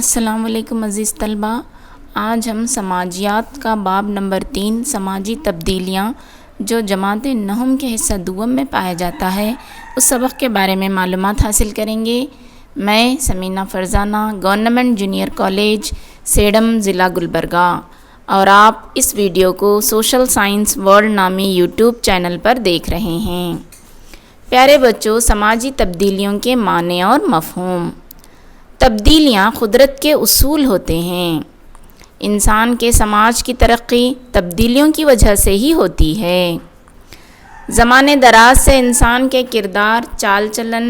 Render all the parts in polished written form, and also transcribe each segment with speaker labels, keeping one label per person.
Speaker 1: السلام علیکم عزیز طلبہ، آج ہم سماجیات کا باب نمبر 3 سماجی تبدیلیاں جو جماعت نہم کے حصہ دوم میں پایا جاتا ہے اس سبق کے بارے میں معلومات حاصل کریں گے۔ میں Samina Farzana, government junior college Sedam, ضلع گلبرگہ، اور آپ اس ویڈیو کو سوشل سائنس ورلڈ نامی یوٹیوب چینل پر دیکھ رہے ہیں۔ پیارے بچوں، سماجی تبدیلیوں کے معنی اور مفہوم۔ تبدیلیاں قدرت کے اصول ہوتے ہیں۔ انسان کے سماج کی ترقی تبدیلیوں کی وجہ سے ہی ہوتی ہے۔ زمانے دراز سے انسان کے کردار، چال چلن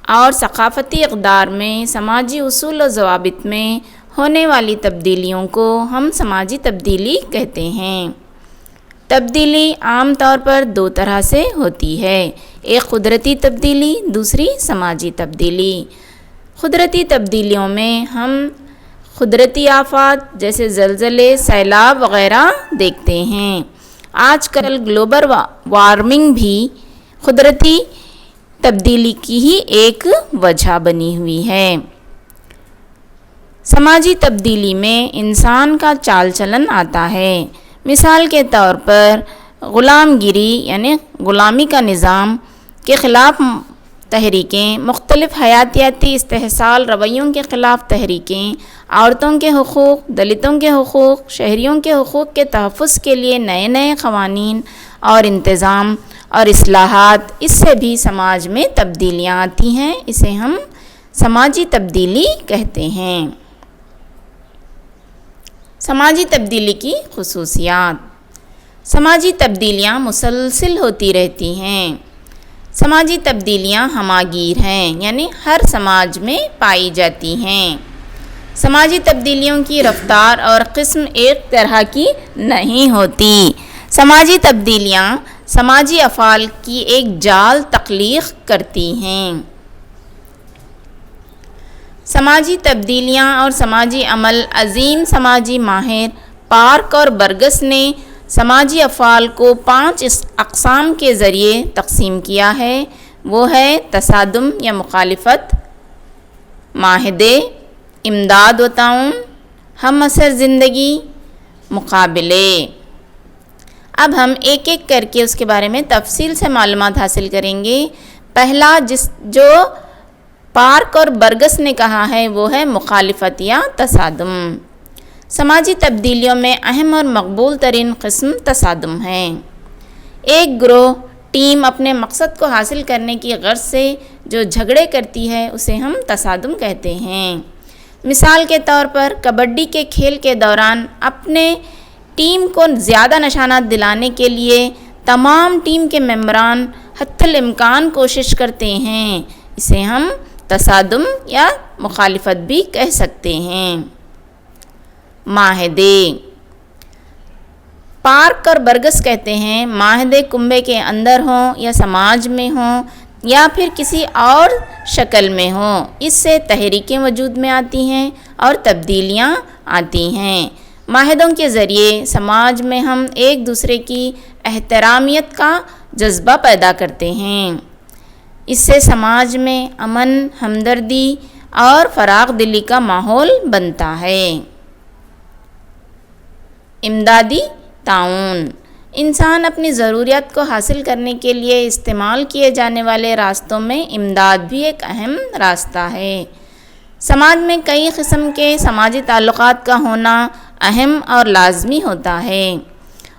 Speaker 1: اور ثقافتی اقدار میں سماجی اصول و ضوابط میں ہونے والی تبدیلیوں کو ہم سماجی تبدیلی کہتے ہیں۔ تبدیلی عام طور پر دو طرح سے ہوتی ہے، ایک قدرتی تبدیلی، دوسری سماجی تبدیلی۔ قدرتی تبدیلیوں میں ہم قدرتی آفات جیسے زلزلے، سیلاب وغیرہ دیکھتے ہیں۔ آج کل گلوبل وارمنگ بھی قدرتی تبدیلی کی ہی ایک وجہ بنی ہوئی ہے۔ سماجی تبدیلی میں انسان کا چال چلن آتا ہے۔ مثال کے طور پر غلام گیری یعنی غلامی کا نظام کے خلاف تحریکیں، مختلف حیاتیاتی استحصال رویوں کے خلاف تحریکیں، عورتوں کے حقوق، دلتوں کے حقوق، شہریوں کے حقوق کے تحفظ کے لیے نئے نئے قوانین اور انتظام اور اصلاحات، اس سے بھی سماج میں تبدیلیاں آتی ہیں۔ اسے ہم سماجی تبدیلی کہتے ہیں۔ سماجی تبدیلی کی خصوصیات۔ سماجی تبدیلیاں مسلسل ہوتی رہتی ہیں۔ سماجی تبدیلیاں ہماگیر ہیں، یعنی ہر سماج میں پائی جاتی ہیں۔ سماجی تبدیلیوں کی رفتار اور قسم ایک طرح کی نہیں ہوتی۔ سماجی تبدیلیاں سماجی افعال کی ایک جال تخلیق کرتی ہیں۔ سماجی تبدیلیاں اور سماجی عمل۔ عظیم سماجی ماہر پارک اور برگس نے سماجی افعال کو 5 اقسام کے ذریعے تقسیم کیا ہے۔ وہ ہے تصادم یا مخالفت، معاہدے، امداد و تعاون، ہم عصر زندگی، مقابلے۔ اب ہم ایک ایک کر کے اس کے بارے میں تفصیل سے معلومات حاصل کریں گے۔ پہلا جو پارک اور برگس نے کہا ہے وہ ہے مخالفت یا تصادم۔ سماجی تبدیلیوں میں اہم اور مقبول ترین قسم تصادم ہے۔ ایک گروہ، ٹیم اپنے مقصد کو حاصل کرنے کی غرض سے جو جھگڑے کرتی ہے اسے ہم تصادم کہتے ہیں۔ مثال کے طور پر کبڈی کے کھیل کے دوران اپنے ٹیم کو زیادہ نشانات دلانے کے لیے تمام ٹیم کے ممبران حتی الامکان کوشش کرتے ہیں۔ اسے ہم تصادم یا مخالفت بھی کہہ سکتے ہیں۔ معاہدے۔ پارک اور برگس کہتے ہیں معاہدے کنبے کے اندر ہوں یا سماج میں ہوں یا پھر کسی اور شکل میں ہوں، اس سے تحریکیں وجود میں آتی ہیں اور تبدیلیاں آتی ہیں۔ معاہدوں کے ذریعے سماج میں ہم ایک دوسرے کی احترامیت کا جذبہ پیدا کرتے ہیں۔ اس سے سماج میں امن، ہمدردی اور فراخ دلی کا ماحول بنتا ہے۔ امدادی تعاون۔ انسان اپنی ضروریات کو حاصل کرنے کے لیے استعمال کیے جانے والے راستوں میں امداد بھی ایک اہم راستہ ہے۔ سماج میں کئی قسم کے سماجی تعلقات کا ہونا اہم اور لازمی ہوتا ہے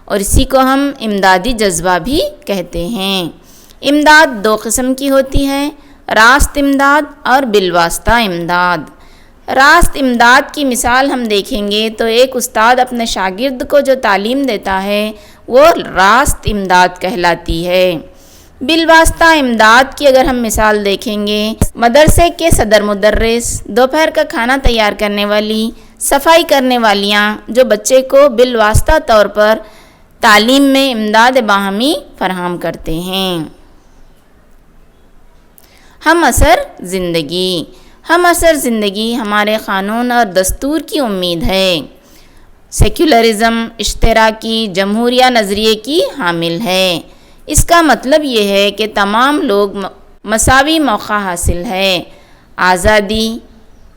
Speaker 1: اور اسی کو ہم امدادی جذبہ بھی کہتے ہیں۔ امداد 2 قسم کی ہوتی ہے، راست امداد اور بالواسطہ امداد۔ راست امداد کی مثال ہم دیکھیں گے تو ایک استاد اپنے شاگرد کو جو تعلیم دیتا ہے وہ راست امداد کہلاتی ہے۔ بالواسطہ امداد کی اگر ہم مثال دیکھیں گے، مدرسے کے صدر مدرس، دوپہر کا کھانا تیار کرنے والی، صفائی کرنے والیاں جو بچے کو بالواسطہ طور پر تعلیم میں امداد باہمی فراہم کرتے ہیں۔ ہم عصر زندگی۔ ہم عصر زندگی ہمارے قانون اور دستور کی امید ہے۔ سیکولرزم، اشتراکی جمہوریہ نظریے کی حامل ہے۔ اس کا مطلب یہ ہے کہ تمام لوگ مساوی موقع حاصل ہے، آزادی،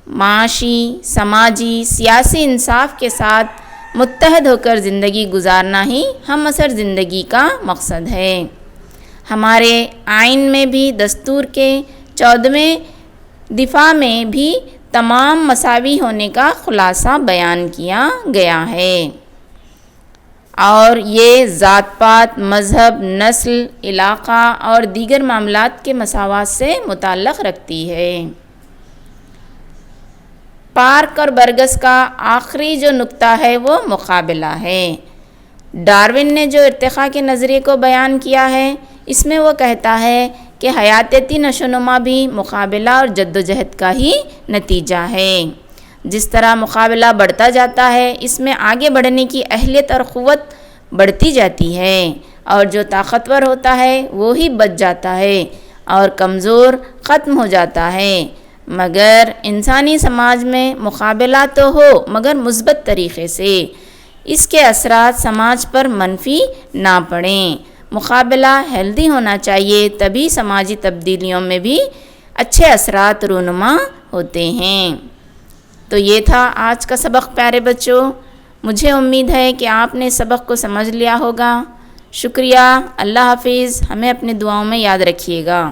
Speaker 1: معاشی، سماجی، سیاسی انصاف کے ساتھ متحد ہو کر زندگی گزارنا ہی ہم عصر زندگی کا مقصد ہے۔ ہمارے آئین میں بھی دستور کے 14ویں دفعہ میں بھی تمام مساوی ہونے کا خلاصہ بیان کیا گیا ہے، اور یہ ذات پات، مذہب، نسل، علاقہ اور دیگر معاملات کے مساوات سے متعلق رکھتی ہے۔ پارک اور برگس کا آخری جو نقطہ ہے وہ مقابلہ ہے۔ ڈارون نے جو ارتقاء کے نظریے کو بیان کیا ہے، اس میں وہ کہتا ہے کہ حیاتیاتی نشوونما بھی مقابلہ اور جدوجہد کا ہی نتیجہ ہے۔ جس طرح مقابلہ بڑھتا جاتا ہے، اس میں آگے بڑھنے کی اہلیت اور قوت بڑھتی جاتی ہے، اور جو طاقتور ہوتا ہے وہی بچ جاتا ہے اور کمزور ختم ہو جاتا ہے۔ مگر انسانی سماج میں مقابلہ تو ہو، مگر مثبت طریقے سے، اس کے اثرات سماج پر منفی نہ پڑیں۔ مقابلہ ہیلدی ہونا چاہیے، تبھی سماجی تبدیلیوں میں بھی اچھے اثرات رونما ہوتے ہیں۔ تو یہ تھا آج کا سبق پیارے بچوں۔ مجھے امید ہے کہ آپ نے سبق کو سمجھ لیا ہوگا۔ شکریہ، اللہ حافظ، ہمیں اپنی دعاؤں میں یاد رکھیے گا۔